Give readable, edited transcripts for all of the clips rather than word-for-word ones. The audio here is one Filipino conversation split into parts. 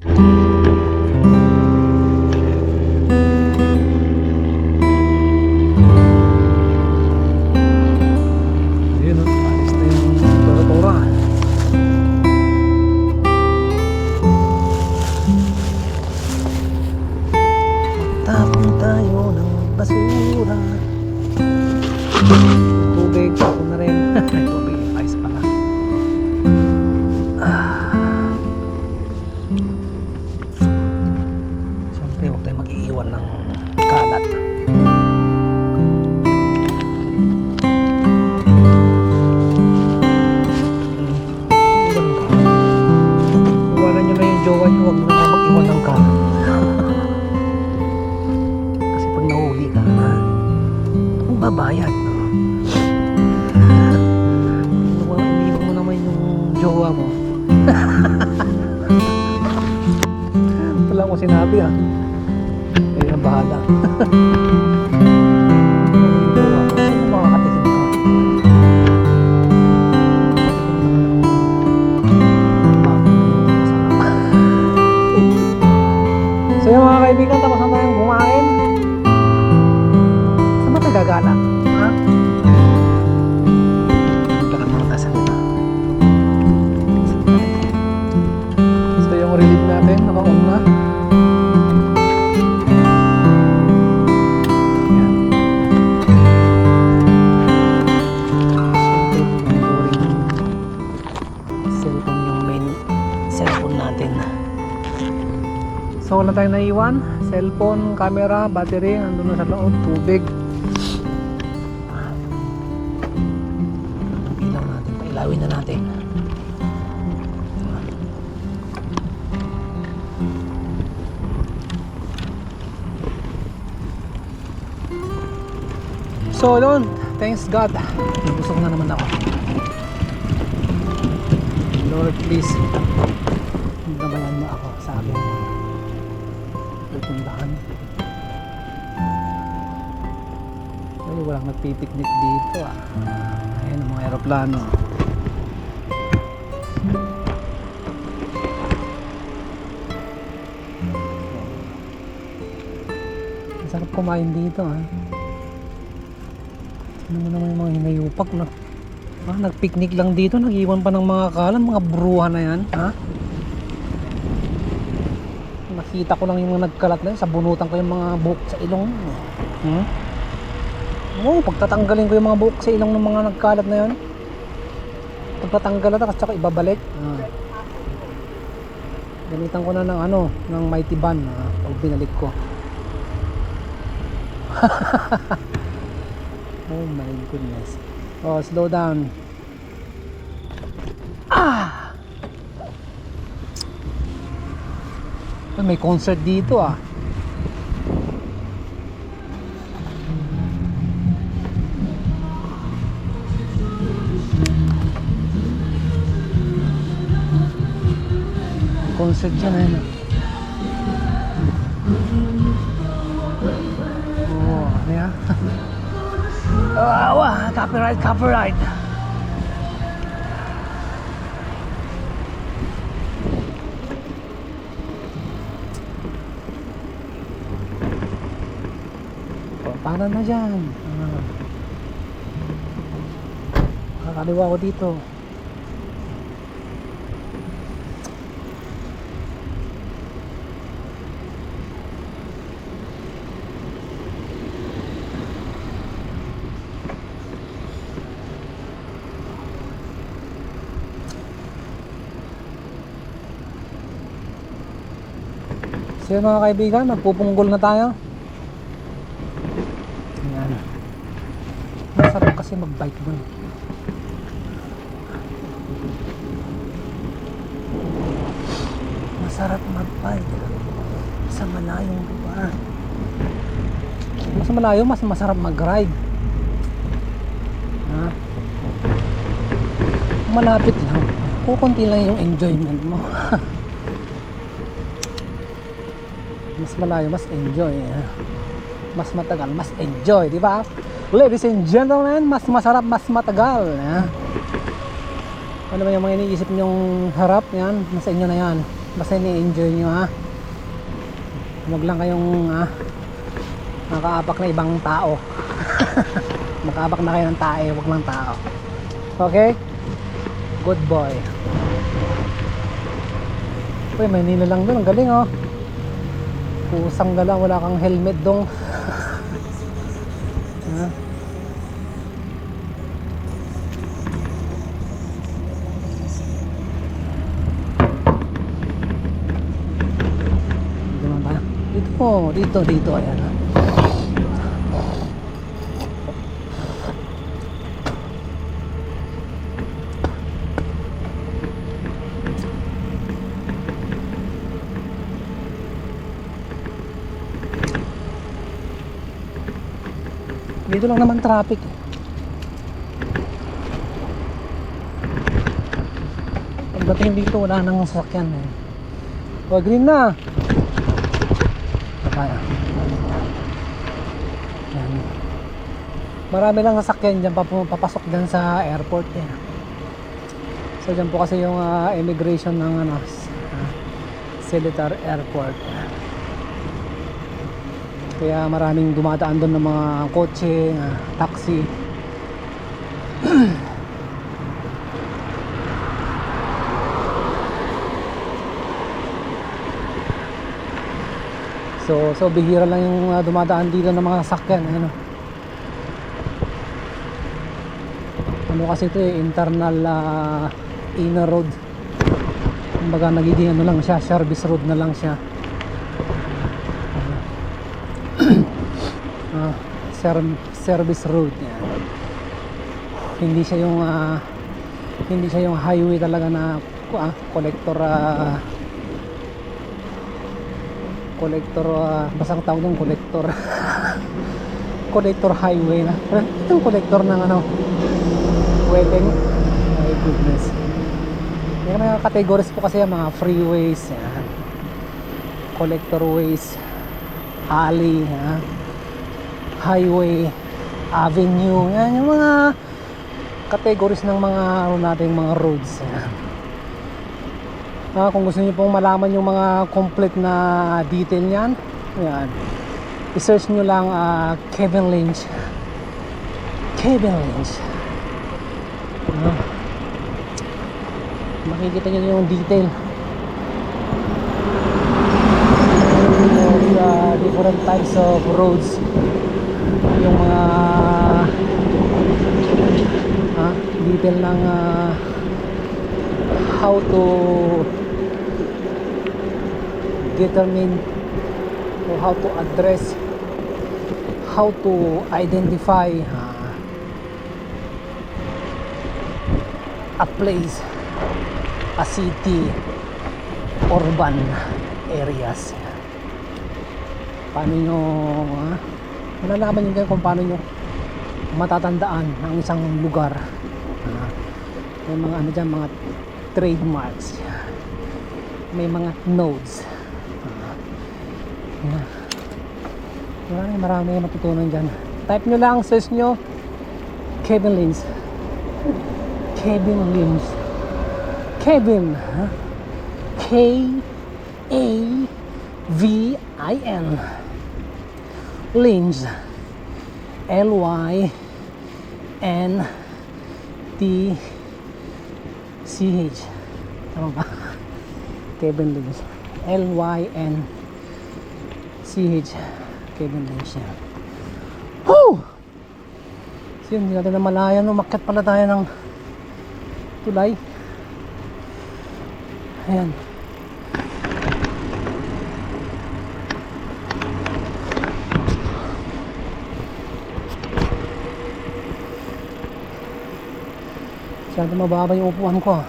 Tubig, ako na rin. Ay, tubig, ice pala. Siyempre, huwag tayo mag-iiwan ng kalat. Iwanan nyo na yung jowa nyo, huwag mo na mag-iwan ng kalat. Kasi pag nahuli ka na, ang babayad. Jowa mo. Wala ko sinabi ha. Kayo na bahala. Jowa mo. Sino makakatikim ka? So yung mga kaibigan, tapos na tayong kumain. Saan ba tayo gagala? Ha? Relief natin, nakaon na. Ayan. Cellphone yung main cellphone natin. So wala tayong naiwan. Cellphone, camera, battery, nandun na sa loob, tubig. Ilaw natin, pailawin na natin. So doon, thanks God, nabusog na naman ako. Lord, please gabayan mo ako sa aking pupuntahan. Ay, walang nagpipiknik dito ah. Ayan ang mga aeroplano. Masarap kumain dito ah. Ano naman yung mga hinayupak na nagpiknik lang dito, nag-iwan pa ng mga kalan, mga bruha na yan ha? Nakita ko lang yung mga nagkalat na yun, sabunutan ko yung mga buhok sa ilong oo, pagtatanggalin ko yung mga buhok sa ilong ng mga nagkalat na yun, pagtatanggal na tsaka ibabalik gamitan ko na ng ng mighty ban pag binalik ko. Oh my goodness. Oh, slow down. May concert dito ah. Concert dyan eh. Oh, ano yan? Copyright. Oh, para na dyan. Kakaliwa ko dito. So mga kaibigan, magpupunggol na tayo. Ayan. Masarap kasi mag-bike doon. Masarap mag-bike sa malayong lugar. Mas malayo, mas masarap mag-ride. Malapit lang, kukunti lang yung enjoyment mo. Mas malayo, mas enjoy. Mas matagal, mas enjoy, di ba? Ladies and gentlemen, mas masarap, mas matagal. Ano ba yung mga iniisip nyong harap? Yan, nasa inyo na yan. Basta ni-enjoy nyo ha. Huwag lang kayong makaapak na ibang tao. Makaapak na kayo ng tae, huwag lang tao. Okay? Good boy. Uy, may nila lang doon. Ang galing oh. Pusang dala, wala kang helmet dong. Ha? Dito, ayan. Dito lang naman traffic. Pagdating dito, wala nang sasakyan eh. O, green na. Kaya. Yan. Marami lang sasakyan dyan papasok dyan sa airport eh. So dyan po kasi yung immigration ng Seletar Airport. Kaya maraming dumadaan doon ng mga kotse, taxi. So bihira lang yung dumadaan dito ng mga sasakyan, ano kasi ito eh, internal inner road. Kumbaga nagiging lang siya, service road na lang siya. Service road yan. Hindi siya yung highway talaga na collector basta ang tawag ng collector. Collector highway na. Pero itong collector ng wedding. My goodness. May mga categories po kasi mga freeways, yan. Collector ways, alley, highway, avenue, yan yung mga categories ng mga nating mga roads. Yan. Kung gusto niyo pong malaman yung mga complete na detail niyan, yan, i-search niyo lang Kevin Lynch. Makikita niyo yung detail of different types of roads, yung mga detail ng how to determine or how to address, how to identify a place, a city, urban areas. Paano nyo malalaman nyo kung paano nyo matatandaan ang isang lugar. May mga dyan, mga trademarks, may mga nodes. Marami matutunan dyan. Type nyo lang, search nyo Kevin Lynch. Kevin K-A-V-I-N Lynch, L-Y-N-T-C-H. Tama ba? Kevin Lynch, L-Y-N-C-H. Kevin Lynch yan. Woo! So yun, hindi natin namalayan. Umakyat pala tayo ng tulay. Ayan. Masyado mababa yung upuan ko.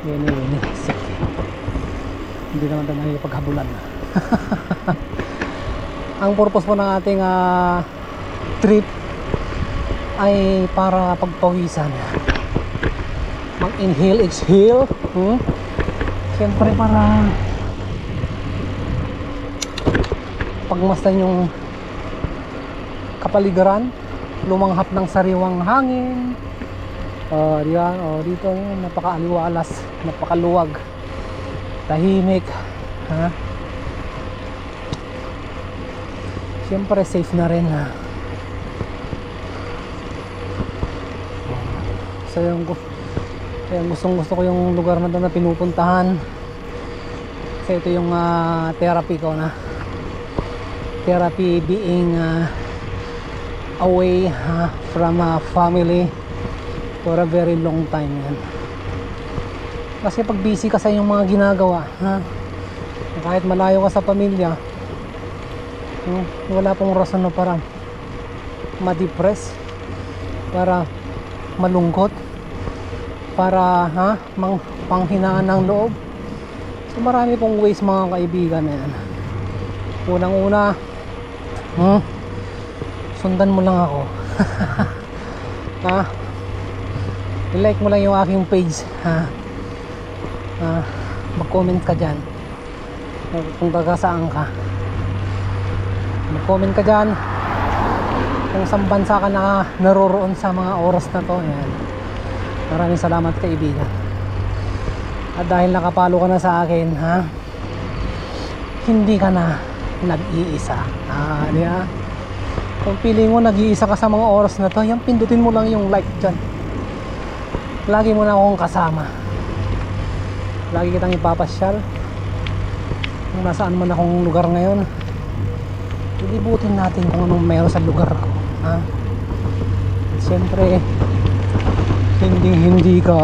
Yan. Sige. Hindi naman tayo nakikipaghabulan. Ang purpose po ng ating trip ay para pagpawisan, mag-inhale, exhale, siyempre para pagmasdan yung kapaligiran, lumanghap ng sariwang hangin, Di ba? Dito napakaaliwalas, napakaluwag, tahimik, ha? Siyempre safe na rin, ha? So yung gustong gusto ko yung lugar na doon na pinupuntahan kasi ito yung therapy ko na therapy, being away from family for a very long time yan. Kasi pag busy ka sa iyong mga ginagawa, kahit malayo ka sa pamilya, wala pong rason na parang ma-depress, para malungkot, para panghinaan ng loob. So marami pong ways mga kaibigan na yan. Unang una, sundan mo lang ako. I-like mo lang yung aking page, mag-comment ka dyan kung taga saan ka, mag-comment ka dyan kung saan bansa ka na naroroon sa mga oras na to. Ayan. Maraming salamat kaibigan. At dahil nakapalo ka na sa akin, hindi ka na nag-iisa. Di ba? Kung feeling mo nag-iisa ka sa mga oras na to, yan, pindutin mo lang yung like dyan. Lagi mo na akong kasama. Lagi kitang ipapasyal. Kung nasaan man akong lugar ngayon, ilibutin natin kung anong meron sa lugar ko. Siyempre, hindi ka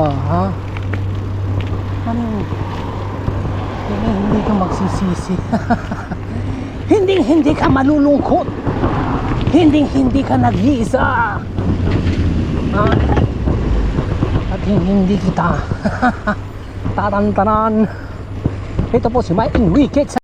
hindi ka magsisisi. hindi ka malulungkot, hindi ka nag-iisa, at hindi kita tatantanan. Ito po si Mike Enriquez.